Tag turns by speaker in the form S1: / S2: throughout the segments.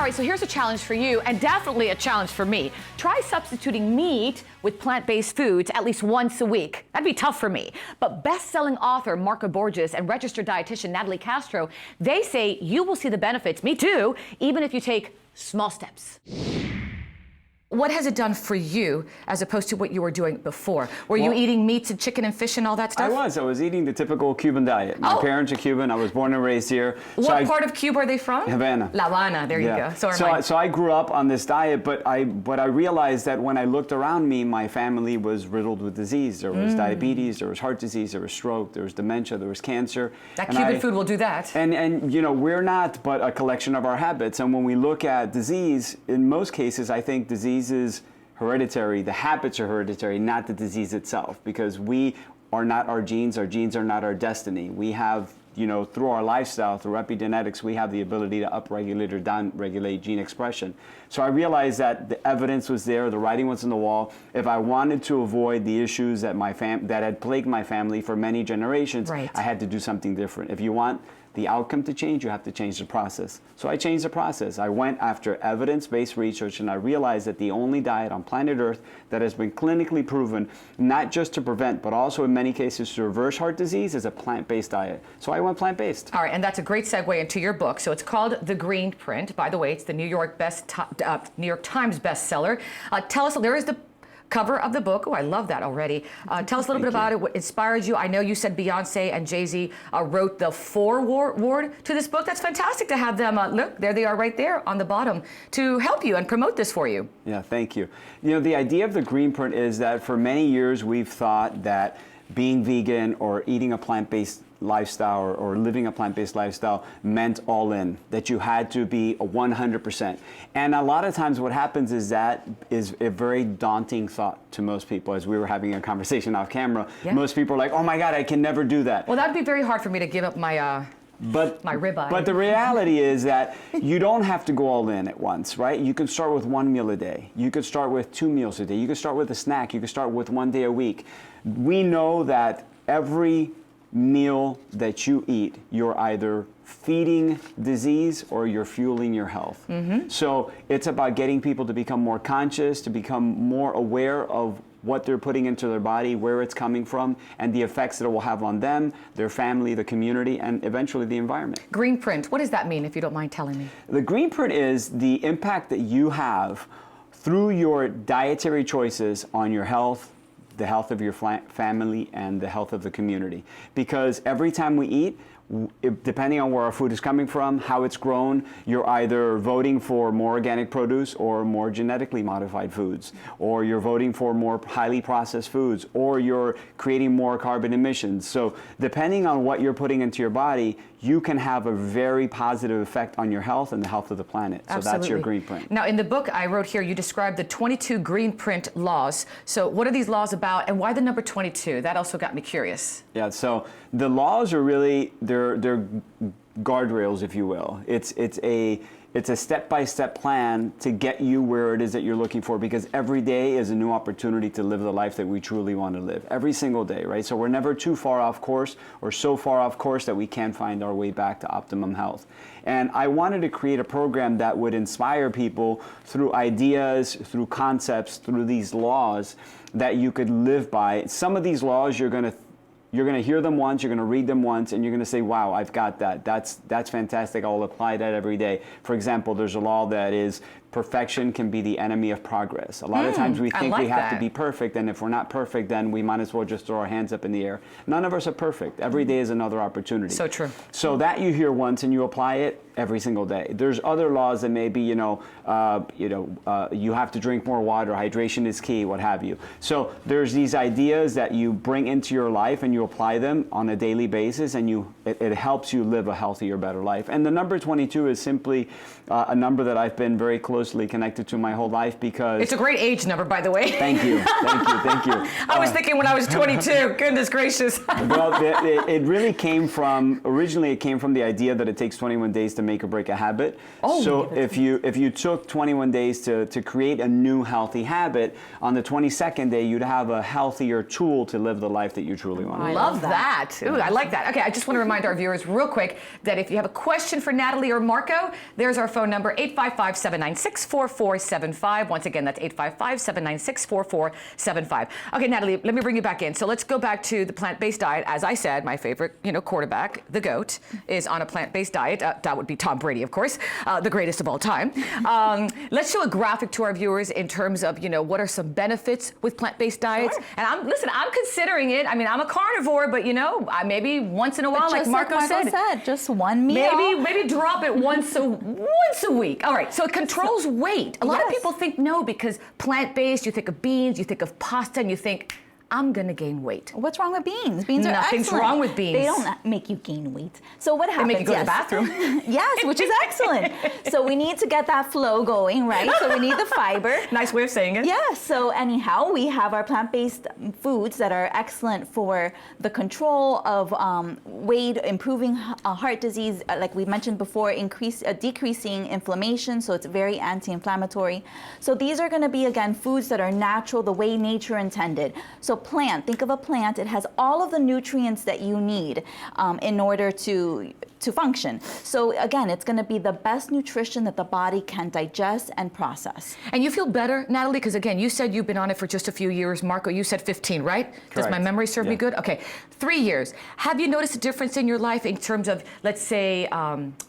S1: right, so here's a challenge for you, and definitely a challenge for me. Try substituting meat with plant-based foods at least once a week. That'd be tough for me. But best-selling author Marco Borges and registered dietitian Natalie Castro, they say you will see the benefits, me too, even if you take small steps. What has it done for you as opposed to what you were doing before? Were you eating meats and chicken and fish and all that stuff?
S2: I was eating the typical Cuban diet. My parents are Cuban. I was born and raised here.
S1: What part of Cuba are they from?
S2: Havana.
S1: La Habana, there you go.
S2: So I grew up on this diet, but I realized that when I looked around me, my family was riddled with disease. There was diabetes, there was heart disease, there was stroke, there was dementia, there was cancer.
S1: That Cuban food will do that.
S2: And you know, we're not but a collection of our habits. And when we look at disease, in most cases, I think disease is hereditary. The habits are hereditary, not the disease itself, because we are not our genes are not our destiny. We have, you know, through our lifestyle, through epigenetics, we have the ability to upregulate or downregulate gene expression. So I realized that the evidence was there, the writing was on the wall. If I wanted to avoid the issues that that had plagued my family for many generations, I had to do something different. If you want the outcome to change, you have to change the process. So I changed the process. I went after evidence-based research, and I realized that the only diet on planet Earth that has been clinically proven, not just to prevent, but also in many cases to reverse heart disease, is a plant-based diet. So I went plant-based.
S1: All right, and that's a great segue into your book. So it's called The Green Print. By the way, it's the New York Times bestseller. Tell us, there is the cover of the book. Oh, I love that already. Tell us a little bit about it, what inspired you. I know you said Beyonce and Jay-Z wrote the foreword to this book. That's fantastic to have them, look, there they are right there on the bottom, to help you and promote this for you.
S2: Yeah, thank you. You know, the idea of the Green Print is that for many years we've thought that being vegan or eating a plant-based lifestyle or living a plant-based lifestyle meant all in, that you had to be 100%. And a lot of times what happens is that is a very daunting thought to most people. As we were having a conversation off camera, most people are like, oh my God, I can never do that.
S1: Well, that'd be very hard for me to give up my my ribeye.
S2: But the reality is that you don't have to go all in at once, right? You can start with one meal a day. You could start with 2 meals a day. You could start with a snack. You could start with 1 day a week. We know that every meal that you eat, you're either feeding disease or you're fueling your health. So it's about getting people to become more conscious, to become more aware of what they're putting into their body, where it's coming from, and the effects that it will have on them, their family, the community, and eventually the environment.
S1: Green Print, what does that mean, if you don't mind telling me?
S2: The Green Print is the impact that you have through your dietary choices on your health, the health of your family, and the health of the community. Because every time we eat, depending on where our food is coming from, how it's grown, you're either voting for more organic produce or more genetically modified foods, or you're voting for more highly processed foods, or you're creating more carbon emissions. So depending on what you're putting into your body, you can have a very positive effect on your health and the health of the planet. So that's your Green Print.
S1: Now, in the book I wrote here, you described the 22 Green Print laws. So what are these laws about, and why the number 22? That also got me curious.
S2: Yeah, so the laws are really, they're guardrails, if you will. It's a step-by-step plan to get you where it is that you're looking for, because every day is a new opportunity to live the life that we truly want to live. Every single day, right? So we're never too far off course or so far off course that we can't find our way back to optimum health. And I wanted to create a program that would inspire people through ideas, through concepts, through these laws that you could live by. Some of these laws you're going to hear them once, you're going to read them once, and you're going to say, wow, I've got that. That's fantastic. I'll apply that every day. For example, there's a law that is perfection can be the enemy of progress. A lot of times we think we have to be perfect, and if we're not perfect, then we might as well just throw our hands up in the air. None of us are perfect. Every day is another opportunity.
S1: So true.
S2: So that you hear once and you apply it every single day. There's other laws that may be, you have to drink more water, hydration is key, what have you. So there's these ideas that you bring into your life and you apply them on a daily basis, and it helps you live a healthier, better life. And the number 22 is simply a number that I've been very close closely connected to my whole life because
S1: It's a great age number, by the way.
S2: Thank you.
S1: I was thinking when I was 22. Goodness gracious.
S2: Well, it really came from, originally it came from the idea that it takes 21 days to make or break a habit.
S1: Oh,
S2: so if you took 21 days to create a new healthy habit, on the 22nd day you'd have a healthier tool to live the life that you truly want to
S1: I
S2: live.
S1: love that. Ooh, I like that. Okay, I just want to remind our viewers real quick that if you have a question for Natalie or Marco, there's our phone number, 855-796-4475. Once again, that's 855-796-4475. Okay, Natalie, let me bring you back in. So let's go back to the plant-based diet. As I said, my favorite, quarterback, the GOAT, is on a plant-based diet. That would be Tom Brady, of course, the greatest of all time. Let's show a graphic to our viewers in terms of, what are some benefits with plant-based diets.
S3: Sure.
S1: And I'm considering it. I mean, I'm a carnivore, but maybe once in a while, like Marco said,
S3: just one meal.
S1: maybe drop it once a week. All right, so it controls weight. A lot of
S3: Yes.
S1: people think no, because plant-based, you think of beans, you think of pasta, and you think, I'm gonna gain weight.
S3: What's wrong with beans? Beans are
S1: Nothing's
S3: excellent.
S1: wrong with beans.
S3: They don't make you gain weight. So what
S1: They
S3: happens?
S1: make you go to the bathroom.
S3: Yes, which is excellent. So we need to get that flow going, right? So we need the fiber.
S1: Nice way of saying it.
S3: Yeah, so anyhow, we have our plant-based foods that are excellent for the control of weight, improving heart disease, like we mentioned before, decreasing inflammation, so it's very anti-inflammatory. So these are gonna be, again, foods that are natural, the way nature intended. So think of a plant, it has all of the nutrients that you need in order to function. So again, it's gonna be the best nutrition that the body can digest and process.
S1: And you feel better, Natalie? Because again, you said you've been on it for just a few years. Marco, you said 15, right? Does my
S2: Correct.
S1: memory serve me
S2: Yeah.
S1: good? Okay, 3 years. Have you noticed a difference in your life in terms of, let's say,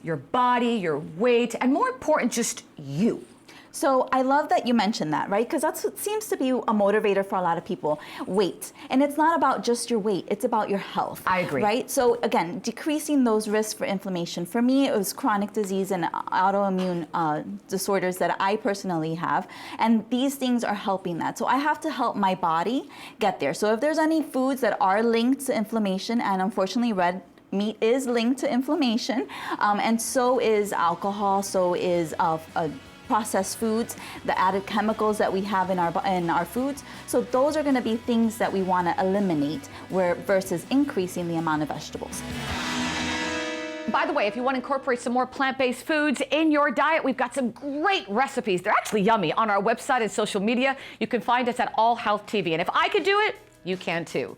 S1: your body, your weight, and more important, just you?
S3: So I love that you mentioned that, right? Because that's what seems to be a motivator for a lot of people, weight. And it's not about just your weight, it's about your health.
S1: I agree.
S3: Right? So again, decreasing those risks for inflammation. For me, it was chronic disease and autoimmune disorders that I personally have. And these things are helping that. So I have to help my body get there. So if there's any foods that are linked to inflammation, and unfortunately red meat is linked to inflammation, and so is alcohol, so is processed foods, the added chemicals that we have in our foods. So those are going to be things that we want to eliminate versus increasing the amount of vegetables.
S1: By the way, if you want to incorporate some more plant-based foods in your diet, we've got some great recipes. They're actually yummy on our website and social media. You can find us at All Health TV. And if I could do it, you can too.